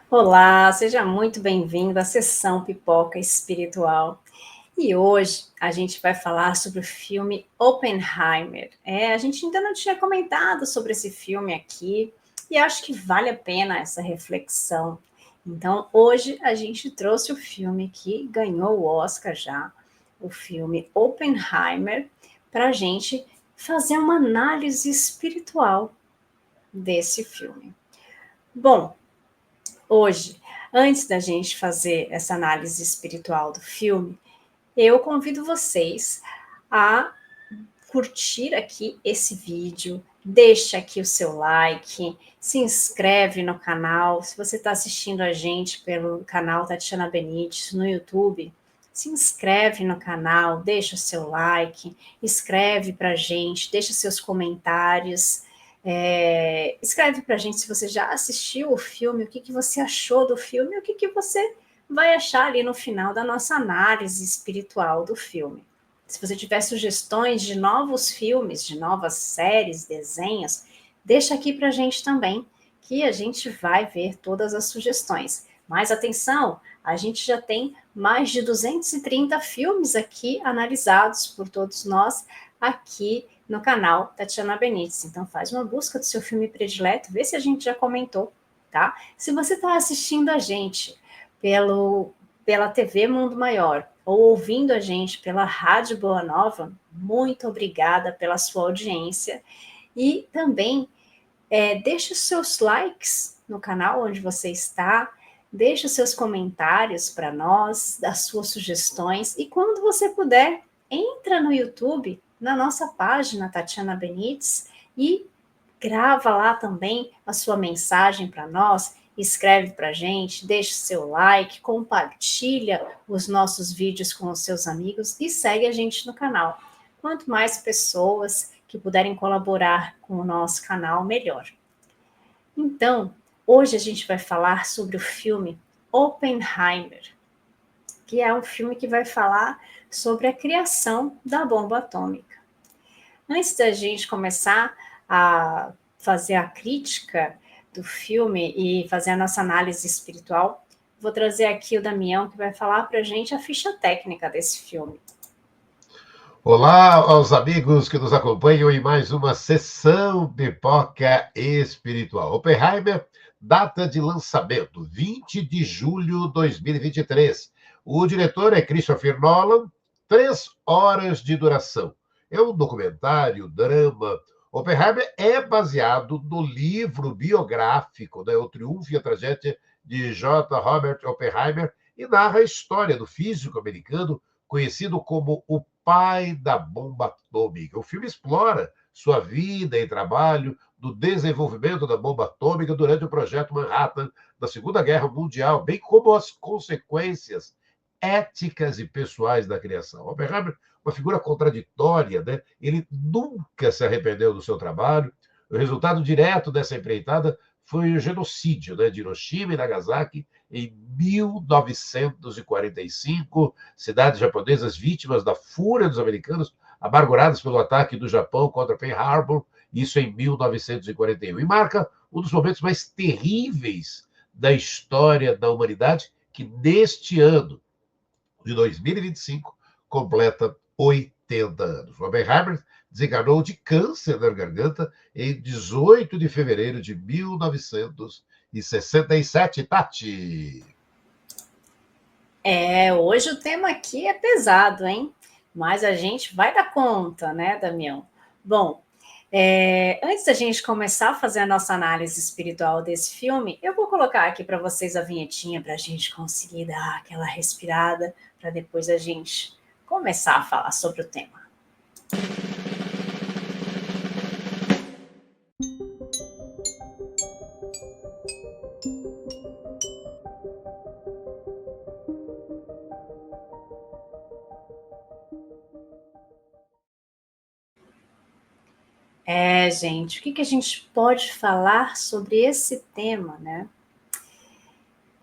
Olá, seja muito bem-vindo à sessão Pipoca Espiritual. E hoje a gente vai falar sobre o filme Oppenheimer. A gente ainda não tinha comentado sobre esse filme aqui e acho que vale a pena essa reflexão. Então, hoje a gente trouxe o filme que ganhou o Oscar já, o filme Oppenheimer, para a gente fazer uma análise espiritual desse filme. Bom, hoje, antes da gente fazer essa análise espiritual do filme, eu convido vocês a curtir aqui esse vídeo, deixa aqui o seu like, se inscreve no canal. Se você está assistindo a gente pelo canal Tatiana Benites no YouTube, se inscreve no canal, deixa o seu like, escreve para a gente, deixa seus comentários. Escreve para a gente se você já assistiu o filme, o que você achou do filme, o que você vai achar ali no final da nossa análise espiritual do filme. Se você tiver sugestões de novos filmes, de novas séries, desenhos, deixa aqui para a gente também, que a gente vai ver todas as sugestões. Mas atenção, a gente já tem mais de 230 filmes aqui analisados por todos nós aqui no canal Tatiana Benites. Então faz uma busca do seu filme predileto, vê se a gente já comentou, tá? Se você está assistindo a gente pela TV Mundo Maior ou ouvindo a gente pela Rádio Boa Nova, muito obrigada pela sua audiência. E também deixe os seus likes no canal onde você está, deixe os seus comentários para nós, as suas sugestões, e quando você puder, entra no YouTube, na nossa página Tatiana Benites, e grava lá também a sua mensagem para nós, escreve para a gente, deixa o seu like, compartilha os nossos vídeos com os seus amigos e segue a gente no canal. Quanto mais pessoas que puderem colaborar com o nosso canal, melhor. Então, hoje a gente vai falar sobre o filme Oppenheimer, que é um filme que vai falar sobre a criação da bomba atômica. Antes da gente começar a fazer a crítica do filme e fazer a nossa análise espiritual, vou trazer aqui o Damião, que vai falar para a gente a ficha técnica desse filme. Olá aos amigos que nos acompanham em mais uma sessão Pipoca Espiritual. Oppenheimer, data de lançamento, 20 de julho de 2023. O diretor é Christopher Nolan, 3 horas de duração. É um documentário, drama. Oppenheimer é baseado no livro biográfico, né, O Triunfo e a Tragédia de J. Robert Oppenheimer, e narra a história do físico americano conhecido como o pai da bomba atômica. O filme explora sua vida e trabalho no desenvolvimento da bomba atômica durante o projeto Manhattan da Segunda Guerra Mundial, bem como as consequências éticas e pessoais da criação. Oppenheimer, uma figura contraditória, né? Ele nunca se arrependeu do seu trabalho. O resultado direto dessa empreitada foi o genocídio, né, de Hiroshima e Nagasaki em 1945, cidades japonesas vítimas da fúria dos americanos, amarguradas pelo ataque do Japão contra Pearl Harbor, isso em 1941. E marca um dos momentos mais terríveis da história da humanidade, que neste ano de 2025 completa 80 anos. Oppenheimer desencarnou de câncer na garganta em 18 de fevereiro de 1967. Tati. Hoje o tema aqui é pesado, hein? Mas a gente vai dar conta, né, Damião? Bom, antes da gente começar a fazer a nossa análise espiritual desse filme, eu vou colocar aqui para vocês a vinhetinha para a gente conseguir dar aquela respirada, para depois a gente começar a falar sobre o tema. Gente, o que a gente pode falar sobre esse tema, né?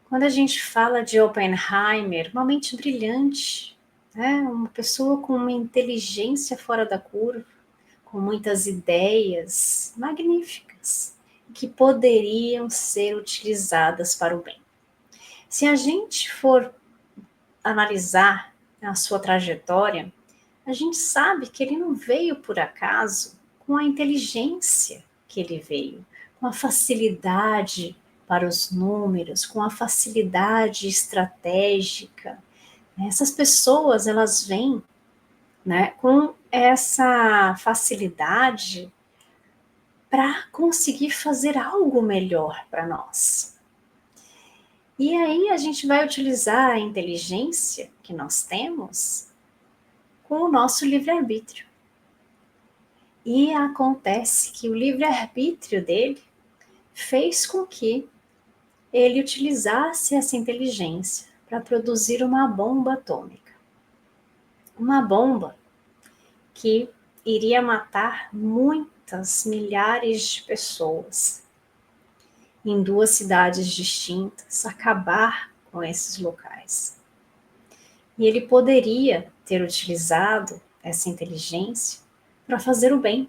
Quando a gente fala de Oppenheimer, uma mente brilhante, né? Uma pessoa com uma inteligência fora da curva, com muitas ideias magníficas, que poderiam ser utilizadas para o bem. Se a gente for analisar a sua trajetória, a gente sabe que ele não veio por acaso com a inteligência que ele veio, com a facilidade para os números, com a facilidade estratégica. Essas pessoas, elas vêm, né, com essa facilidade para conseguir fazer algo melhor para nós. E aí a gente vai utilizar a inteligência que nós temos com o nosso livre-arbítrio. E acontece que o livre-arbítrio dele fez com que ele utilizasse essa inteligência para produzir uma bomba atômica. Uma bomba que iria matar muitas milhares de pessoas em 2 cidades distintas, acabar com esses locais. E ele poderia ter utilizado essa inteligência para fazer o bem,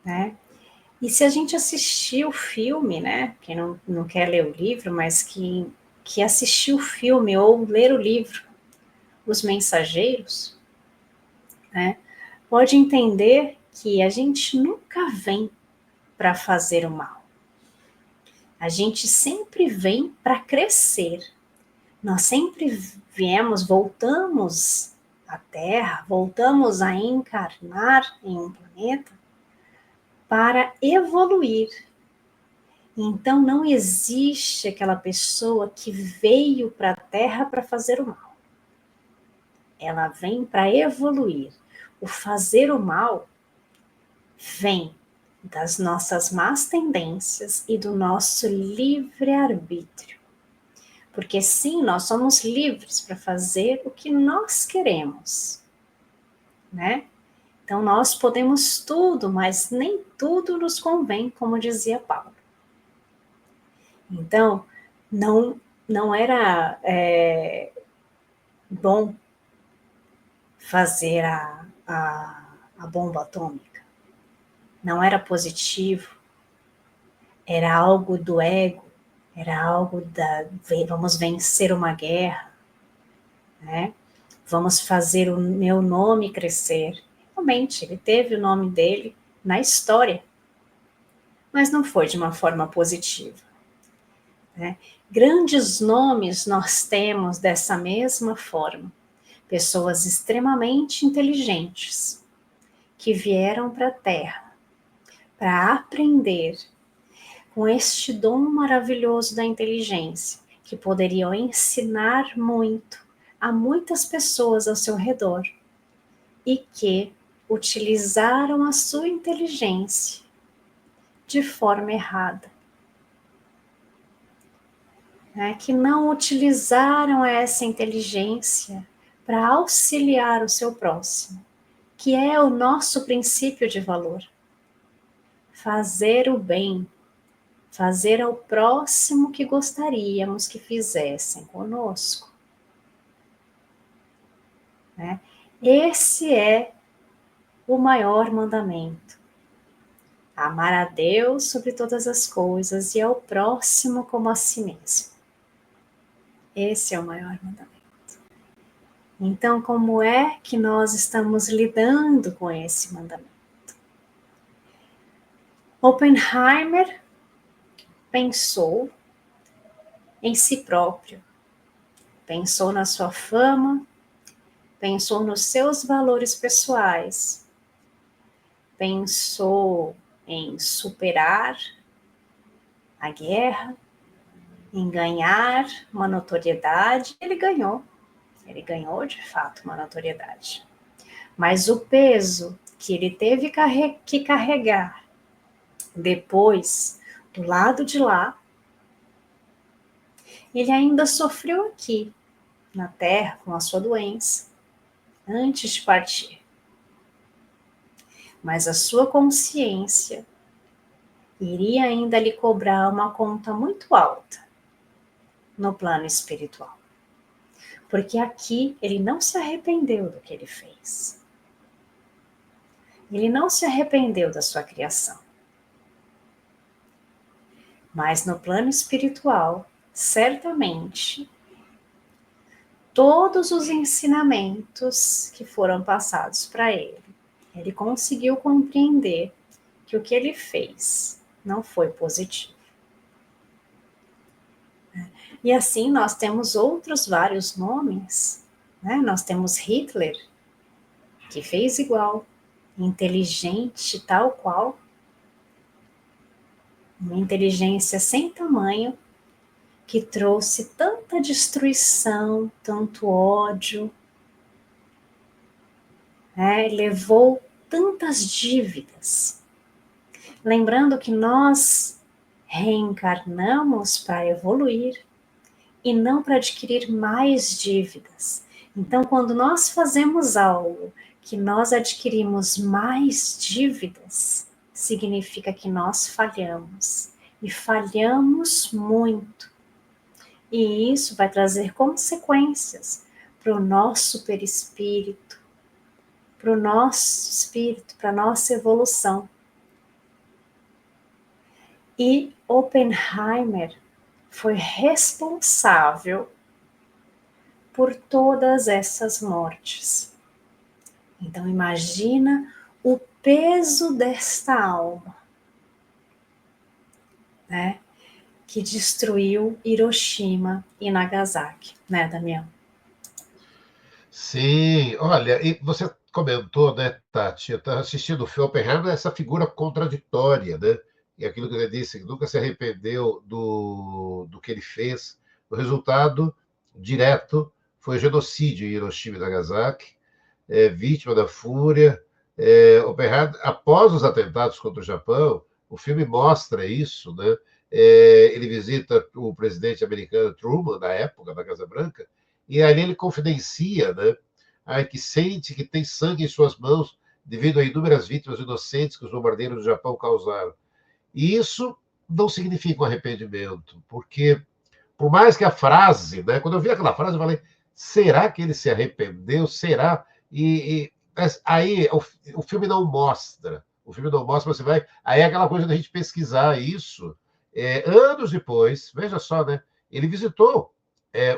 né? E se a gente assistir o filme, né? Quem não quer ler o livro, mas que assistiu o filme ou ler o livro, Os Mensageiros, né? Pode entender que a gente nunca vem para fazer o mal. A gente sempre vem para crescer. Nós sempre viemos, voltamos à Terra, voltamos a encarnar em um planeta para evoluir. Então não existe aquela pessoa que veio para a Terra para fazer o mal. Ela vem para evoluir. O fazer o mal vem das nossas más tendências e do nosso livre-arbítrio. Porque sim, nós somos livres para fazer o que nós queremos, né? Então nós podemos tudo, mas nem tudo nos convém, como dizia Paulo. Então, não era bom fazer a bomba atômica. Não era positivo. Era algo do ego. Era algo vamos vencer uma guerra, né? Vamos fazer o meu nome crescer. Realmente, ele teve o nome dele na história, mas não foi de uma forma positiva, né? Grandes nomes nós temos dessa mesma forma. Pessoas extremamente inteligentes que vieram para a Terra para aprender com este dom maravilhoso da inteligência, que poderiam ensinar muito a muitas pessoas ao seu redor e que utilizaram a sua inteligência de forma errada. Que não utilizaram essa inteligência para auxiliar o seu próximo, que é o nosso princípio de valor. Fazer o bem, fazer ao próximo que gostaríamos que fizessem conosco. Esse é o maior mandamento. Amar a Deus sobre todas as coisas e ao próximo como a si mesmo. Esse é o maior mandamento. Então, como é que nós estamos lidando com esse mandamento? Oppenheimer pensou em si próprio, pensou na sua fama, pensou nos seus valores pessoais, pensou em superar a guerra, em ganhar uma notoriedade. Ele ganhou de fato uma notoriedade. Mas o peso que ele teve que carregar depois, do lado de lá, ele ainda sofreu aqui, na Terra, com a sua doença, antes de partir. Mas a sua consciência iria ainda lhe cobrar uma conta muito alta no plano espiritual. Porque aqui ele não se arrependeu do que ele fez. Ele não se arrependeu da sua criação. Mas no plano espiritual, certamente, todos os ensinamentos que foram passados para ele conseguiu compreender que o que ele fez não foi positivo. E assim nós temos outros vários nomes, né? Nós temos Hitler, que fez igual, inteligente tal qual, uma inteligência sem tamanho, que trouxe tanta destruição, tanto ódio, né? Levou tantas dívidas. Lembrando que nós reencarnamos para evoluir e não para adquirir mais dívidas. Então, quando nós fazemos algo que nós adquirimos mais dívidas, significa que nós falhamos. E falhamos muito. E isso vai trazer consequências para o nosso perispírito, para o nosso espírito, para a nossa evolução. E Oppenheimer foi responsável por todas essas mortes. Então imagina o peso desta alma, né, que destruiu Hiroshima e Nagasaki, né, Damião? Sim, olha, e você comentou, né, Tati, eu estava assistindo o filme Oppenheimer, essa figura contraditória, né? E aquilo que ele disse, que nunca se arrependeu do que ele fez. O resultado direto foi o genocídio em Hiroshima e Nagasaki, vítima da fúria. Oppenheimer, após os atentados contra o Japão, o filme mostra isso, né? Ele visita o presidente americano Truman, na época, da Casa Branca, e ali ele confidencia, né? Que sente que tem sangue em suas mãos devido a inúmeras vítimas inocentes que os bombardeiros do Japão causaram. E isso não significa um arrependimento, porque por mais que a frase, né? Quando eu vi aquela frase, eu falei, será que ele se arrependeu? Será? Aí o filme não mostra. O filme não mostra, você vai. Aí é aquela coisa da gente pesquisar isso. Anos depois, veja só, né? Ele visitou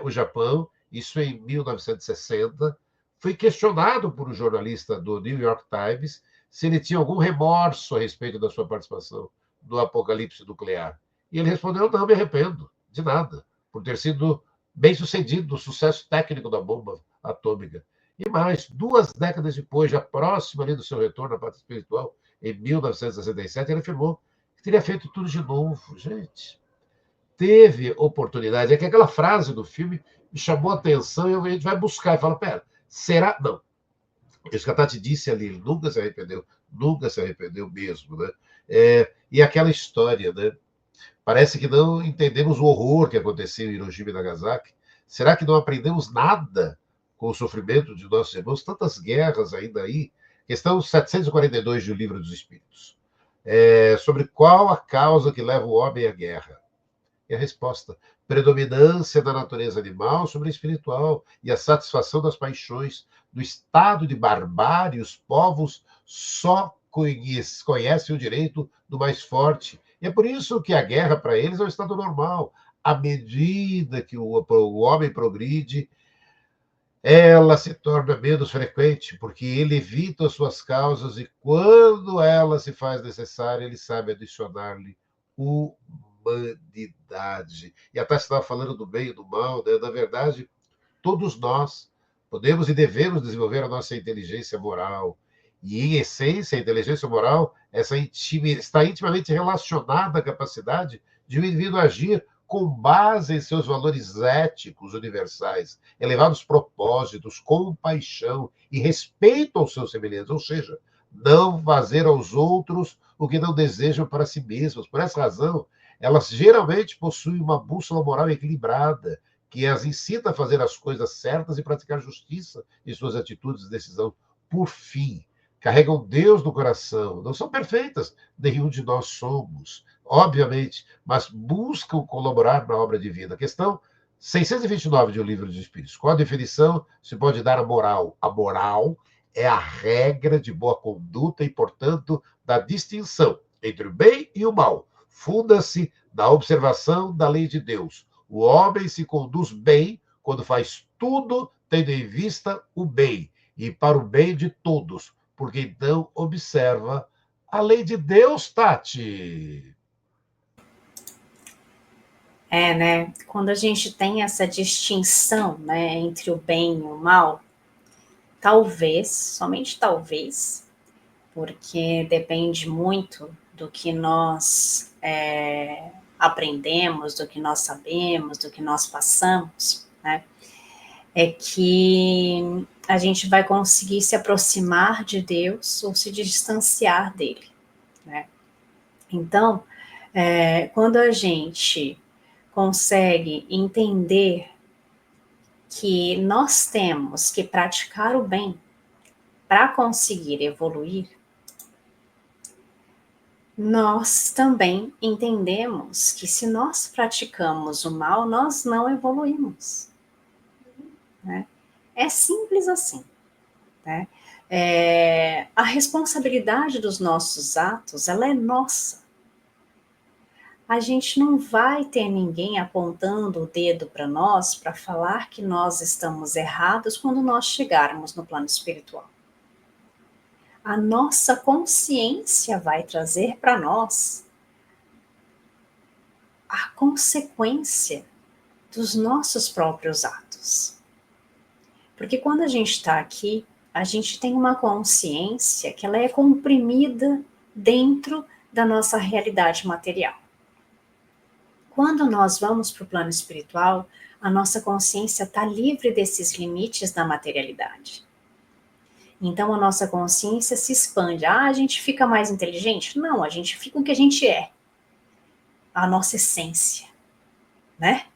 o Japão, isso em 1960, foi questionado por um jornalista do New York Times se ele tinha algum remorso a respeito da sua participação no apocalipse nuclear. E ele respondeu: não me arrependo de nada, por ter sido bem-sucedido no sucesso técnico da bomba atômica. E mais, 2 décadas depois, já próximo ali do seu retorno à pátria espiritual, em 1967, ele afirmou que teria feito tudo de novo. Gente, teve oportunidade. É que aquela frase do filme me chamou a atenção e a gente vai buscar e fala, pera, será? Não. Isso que a Tati disse ali, ele nunca se arrependeu mesmo, né? E aquela história, né? Parece que não entendemos o horror que aconteceu em Hiroshima e Nagasaki. Será que não aprendemos nada com o sofrimento de nossos irmãos? Tantas guerras ainda aí. Questão 742 do Livro dos Espíritos. Sobre qual a causa que leva o homem à guerra? E a resposta: predominância da natureza animal sobre a espiritual e a satisfação das paixões. No estado de barbárie, os povos só conhecem o direito do mais forte. E é por isso que a guerra, para eles, é um estado normal. À medida que o homem progride, ela se torna menos frequente, porque ele evita as suas causas e, quando ela se faz necessária, ele sabe adicionar-lhe humanidade. E a Tati estava falando do bem e do mal, né? Na verdade, todos nós podemos e devemos desenvolver a nossa inteligência moral. E, em essência, a inteligência moral está intimamente relacionada à capacidade de um indivíduo agir com base em seus valores éticos universais, elevados propósitos, compaixão e respeito aos seus semelhantes, ou seja, não fazer aos outros o que não desejam para si mesmos. Por essa razão, elas geralmente possuem uma bússola moral equilibrada, que as ensina a fazer as coisas certas e praticar justiça em suas atitudes de decisão. Por fim, carregam Deus no coração. Não são perfeitas, nenhum de nós somos, obviamente, mas buscam colaborar na obra divina. Questão 629 de O Livro dos Espíritos. Qual a definição se pode dar à moral? A moral é a regra de boa conduta e, portanto, da distinção entre o bem e o mal, funda-se na observação da lei de Deus. O homem se conduz bem quando faz tudo tendo em vista o bem e para o bem de todos, porque então observa a lei de Deus, Tati. Né? Quando a gente tem essa distinção, né, entre o bem e o mal, talvez, somente talvez, porque depende muito do que nós aprendemos, do que nós sabemos, do que nós passamos, né? É que a gente vai conseguir se aproximar de Deus ou se distanciar dele, né? Então, quando a gente consegue entender que nós temos que praticar o bem para conseguir evoluir, nós também entendemos que se nós praticamos o mal, nós não evoluímos, né? É simples assim, né? A responsabilidade dos nossos atos, ela é nossa. A gente não vai ter ninguém apontando o dedo para nós para falar que nós estamos errados quando nós chegarmos no plano espiritual. A nossa consciência vai trazer para nós a consequência dos nossos próprios atos. Porque quando a gente está aqui, a gente tem uma consciência que ela é comprimida dentro da nossa realidade material. Quando nós vamos para o plano espiritual, a nossa consciência está livre desses limites da materialidade. Então a nossa consciência se expande. A gente fica mais inteligente? Não, a gente fica o que a gente é. A nossa essência, né?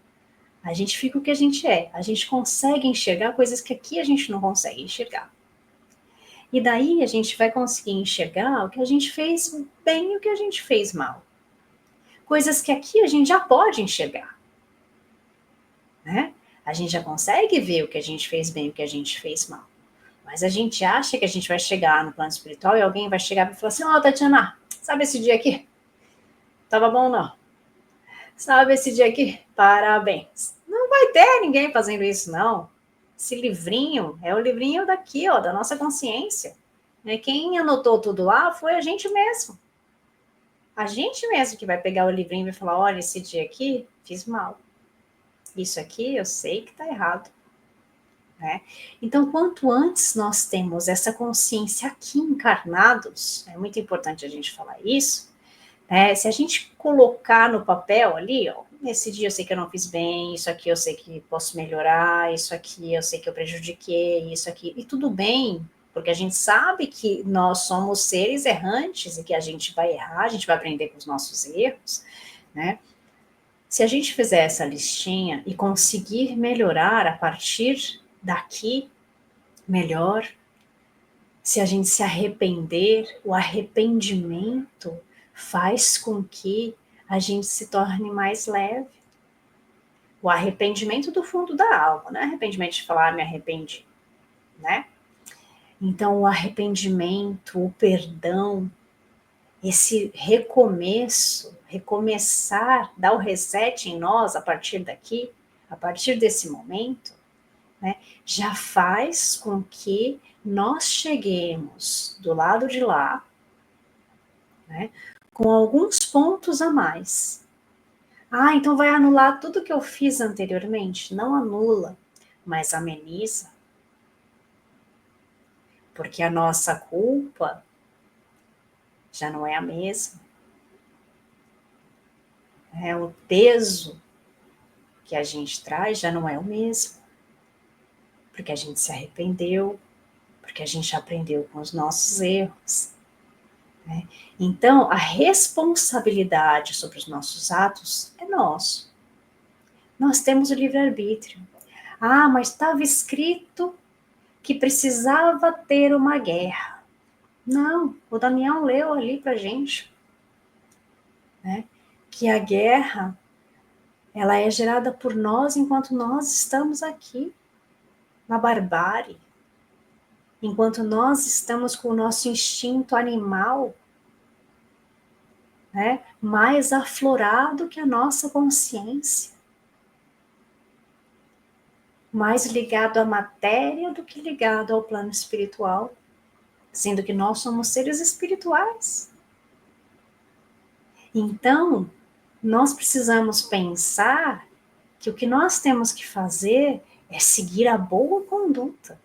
A gente fica o que a gente é. A gente consegue enxergar coisas que aqui a gente não consegue enxergar. E daí a gente vai conseguir enxergar o que a gente fez bem e o que a gente fez mal. Coisas que aqui a gente já pode enxergar, né? A gente já consegue ver o que a gente fez bem e o que a gente fez mal. Mas a gente acha que a gente vai chegar no plano espiritual e alguém vai chegar e falar assim, ó, Tatiana, sabe esse dia aqui? Tava bom não? Sabe esse dia aqui? Parabéns. Não vai ter ninguém fazendo isso, não. Esse livrinho é o livrinho daqui, ó, da nossa consciência. Quem anotou tudo lá foi a gente mesmo. A gente mesmo que vai pegar o livrinho e vai falar, olha, esse dia aqui fiz mal. Isso aqui eu sei que tá errado. Né? Então, quanto antes nós temos essa consciência aqui encarnados, é muito importante a gente falar isso, né? Se a gente colocar no papel ali, ó, nesse dia eu sei que eu não fiz bem, isso aqui eu sei que posso melhorar, isso aqui eu sei que eu prejudiquei, isso aqui, e tudo bem, porque a gente sabe que nós somos seres errantes e que a gente vai errar, a gente vai aprender com os nossos erros, né? Se a gente fizer essa listinha e conseguir melhorar a partir daqui, melhor. Se a gente se arrepender, o arrependimento faz com que a gente se torne mais leve. O arrependimento do fundo da alma, não é arrependimento de falar, me arrependi, né? Então, o arrependimento, o perdão, esse recomeço, recomeçar, dar o reset em nós a partir daqui, a partir desse momento, né, já faz com que nós cheguemos do lado de lá, né, com alguns pontos a mais. Ah, então vai anular tudo que eu fiz anteriormente? Não anula, mas ameniza. Porque a nossa culpa já não é a mesma. O peso que a gente traz já não é o mesmo. Porque a gente se arrependeu, porque a gente aprendeu com os nossos erros. Né? Então, a responsabilidade sobre os nossos atos é nosso. Nós temos o livre-arbítrio. Ah, mas estava escrito que precisava ter uma guerra. Não, o Daniel leu ali para gente, né? Que a guerra, ela é gerada por nós enquanto nós estamos aqui, na barbárie. Enquanto nós estamos com o nosso instinto animal, né, mais aflorado que a nossa consciência, mais ligado à matéria do que ligado ao plano espiritual, sendo que nós somos seres espirituais. Então, nós precisamos pensar que o que nós temos que fazer é seguir a boa conduta,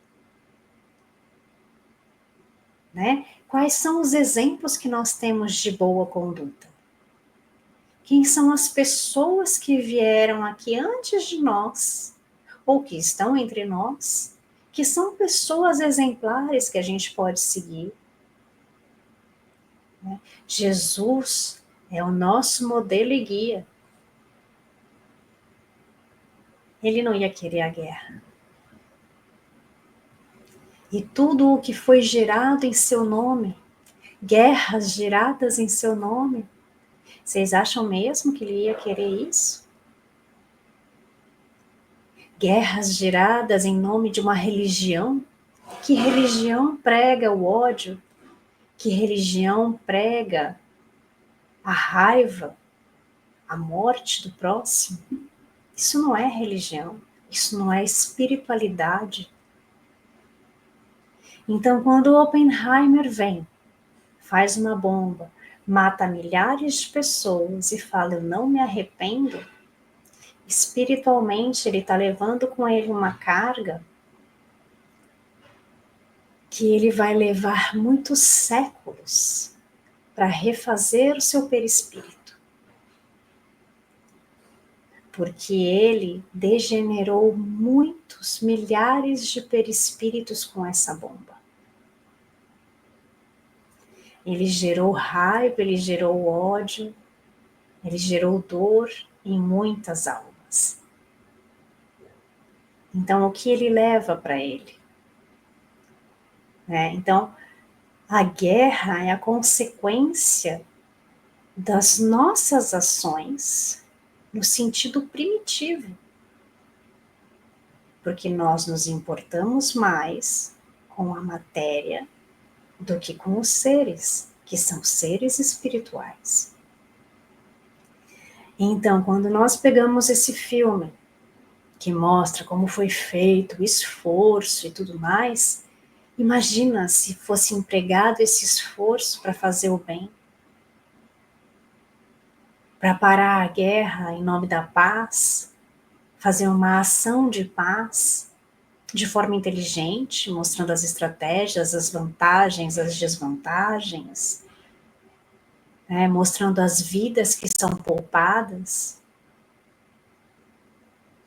né? Quais são os exemplos que nós temos de boa conduta? Quem são as pessoas que vieram aqui antes de nós, ou que estão entre nós, que são pessoas exemplares que a gente pode seguir? Né? Jesus é o nosso modelo e guia. Ele não ia querer a guerra. E tudo o que foi gerado em seu nome, guerras geradas em seu nome, vocês acham mesmo que ele ia querer isso? Guerras geradas em nome de uma religião? Que religião prega o ódio? Que religião prega a raiva, a morte do próximo? Isso não é religião, isso não é espiritualidade. Então, quando Oppenheimer vem, faz uma bomba, mata milhares de pessoas e fala, eu não me arrependo, espiritualmente ele está levando com ele uma carga que ele vai levar muitos séculos para refazer o seu perispírito. Porque ele degenerou muitos, milhares de perispíritos com essa bomba. Ele gerou raiva, ele gerou ódio, ele gerou dor em muitas almas. Então, o que ele leva para ele? Então, a guerra é a consequência das nossas ações no sentido primitivo. Porque nós nos importamos mais com a matéria do que com os seres, que são seres espirituais. Então, quando nós pegamos esse filme, que mostra como foi feito o esforço e tudo mais, imagina se fosse empregado esse esforço para fazer o bem, para parar a guerra em nome da paz, fazer uma ação de paz de forma inteligente, mostrando as estratégias, as vantagens, as desvantagens, mostrando as vidas que são poupadas.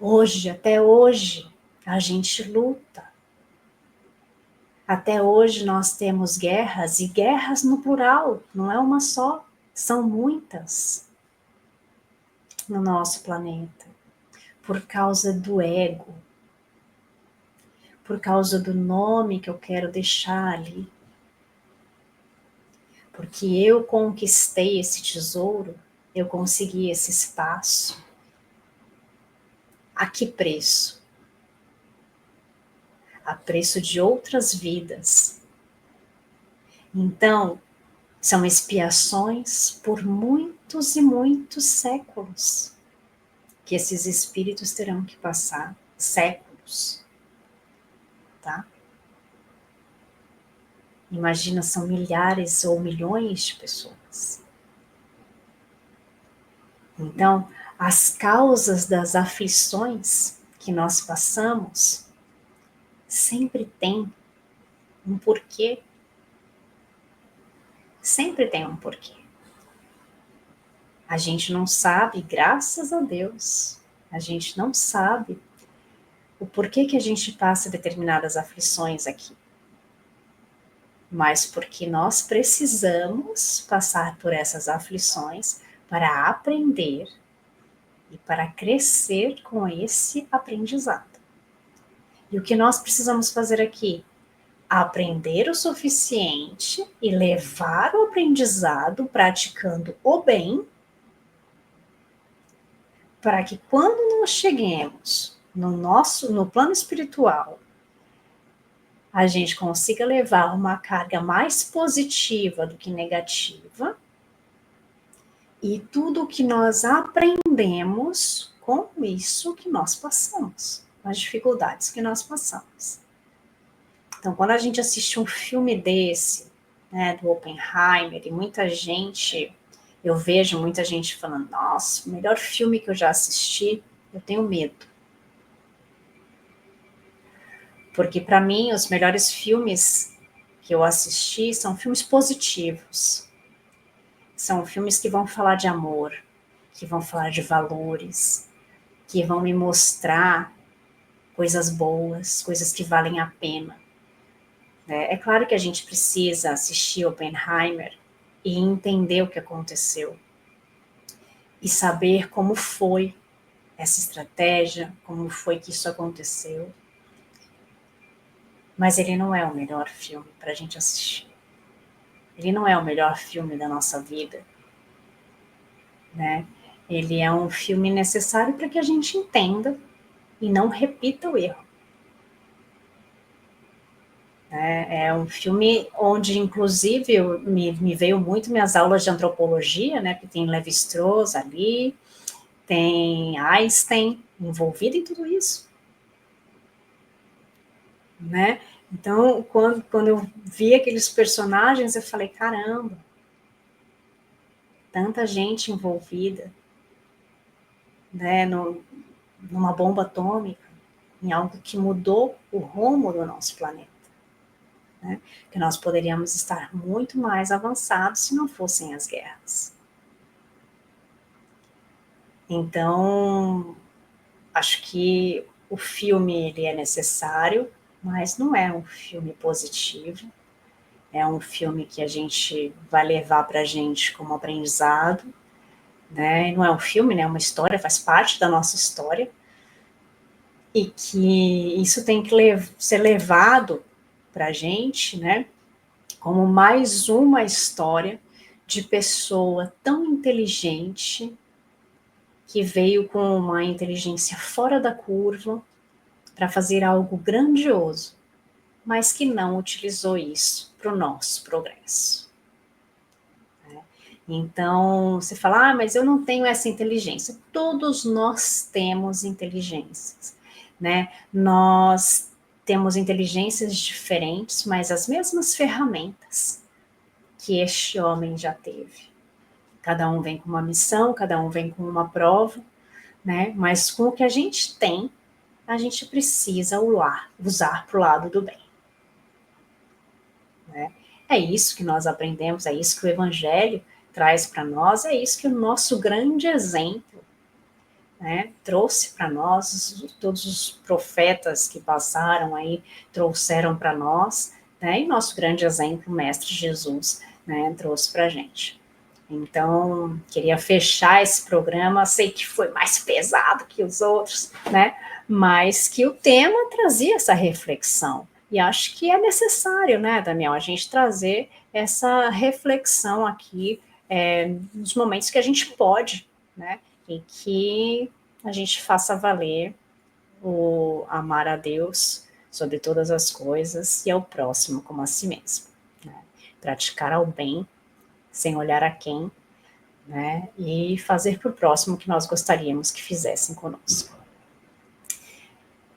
Hoje, até hoje, a gente luta. Até hoje nós temos guerras, e guerras no plural, não é uma só, são muitas no nosso planeta, por causa do ego, por causa do nome que eu quero deixar ali. Porque eu conquistei esse tesouro, eu consegui esse espaço. A que preço? A preço de outras vidas. Então, são expiações por muitos e muitos séculos que esses espíritos terão que passar, séculos, tá? Imagina, são milhares ou milhões de pessoas. Então, as causas das aflições que nós passamos sempre tem um porquê. Sempre tem um porquê. A gente não sabe, graças a Deus, a gente não sabe o porquê que a gente passa determinadas aflições aqui. Mas porque nós precisamos passar por essas aflições para aprender e para crescer com esse aprendizado. E o que nós precisamos fazer aqui? Aprender o suficiente e levar o aprendizado praticando o bem, para que quando nós cheguemos no plano espiritual, a gente consiga levar uma carga mais positiva do que negativa, e tudo que nós aprendemos com isso que nós passamos, as dificuldades que nós passamos. Então, quando a gente assiste um filme desse, né, do Oppenheimer, e muita gente, eu vejo muita gente falando, nossa, o melhor filme que eu já assisti, eu tenho medo. Porque, para mim, os melhores filmes que eu assisti são filmes positivos. São filmes que vão falar de amor, que vão falar de valores, que vão me mostrar coisas boas, coisas que valem a pena. É claro que a gente precisa assistir Oppenheimer e entender o que aconteceu. E saber como foi essa estratégia, como foi que isso aconteceu. Mas ele não é o melhor filme para a gente assistir. Ele não é o melhor filme da nossa vida, né? Ele é um filme necessário para que a gente entenda e não repita o erro. É um filme onde, inclusive, me veio muito minhas aulas de antropologia, né? Porque tem Lévi-Strauss ali, tem Einstein envolvido em tudo isso, né? Então, quando eu vi aqueles personagens, eu falei, caramba, tanta gente envolvida, né? Numa bomba atômica, em algo que mudou o rumo do nosso planeta. Né? Que nós poderíamos estar muito mais avançados se não fossem as guerras. Então, acho que o filme ele é necessário, mas não é um filme positivo. É um filme que a gente vai levar para a gente como aprendizado. Né? Não é um filme, né? É uma história, faz parte da nossa história. E que isso tem que ser levado para a gente, né? Como mais uma história de pessoa tão inteligente que veio com uma inteligência fora da curva para fazer algo grandioso, mas que não utilizou isso para o nosso progresso. Então, você fala, mas eu não tenho essa inteligência. Todos nós temos inteligências, né? Nós temos inteligências diferentes, mas as mesmas ferramentas que este homem já teve. Cada um vem com uma missão, cada um vem com uma prova, né? Mas com o que a gente tem, a gente precisa usar para o lado do bem. Né? É isso que nós aprendemos, é isso que o Evangelho traz para nós, é isso que o nosso grande exemplo, né, trouxe para nós, todos os profetas que passaram aí trouxeram para nós, né, e nosso grande exemplo, o Mestre Jesus, né, trouxe para a gente. Então, queria fechar esse programa, sei que foi mais pesado que os outros, né, mas que o tema trazia essa reflexão. E acho que é necessário, né, Daniel, a gente trazer essa reflexão aqui nos momentos que a gente pode, né, e que a gente faça valer o amar a Deus sobre todas as coisas e ao próximo como a si mesmo. Né? Praticar ao bem, sem olhar a quem, né, e fazer para o próximo o que nós gostaríamos que fizessem conosco.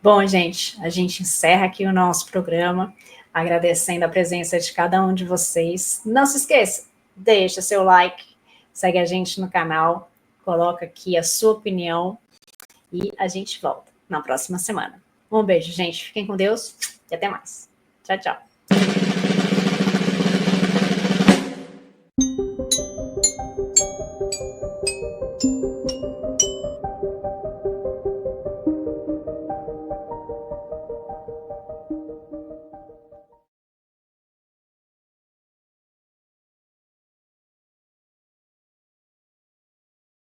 Bom, gente, a gente encerra aqui o nosso programa, agradecendo a presença de cada um de vocês. Não se esqueça, deixa seu like, segue a gente no canal, coloca aqui a sua opinião e a gente volta na próxima semana. Um beijo, gente. Fiquem com Deus e até mais. Tchau, tchau.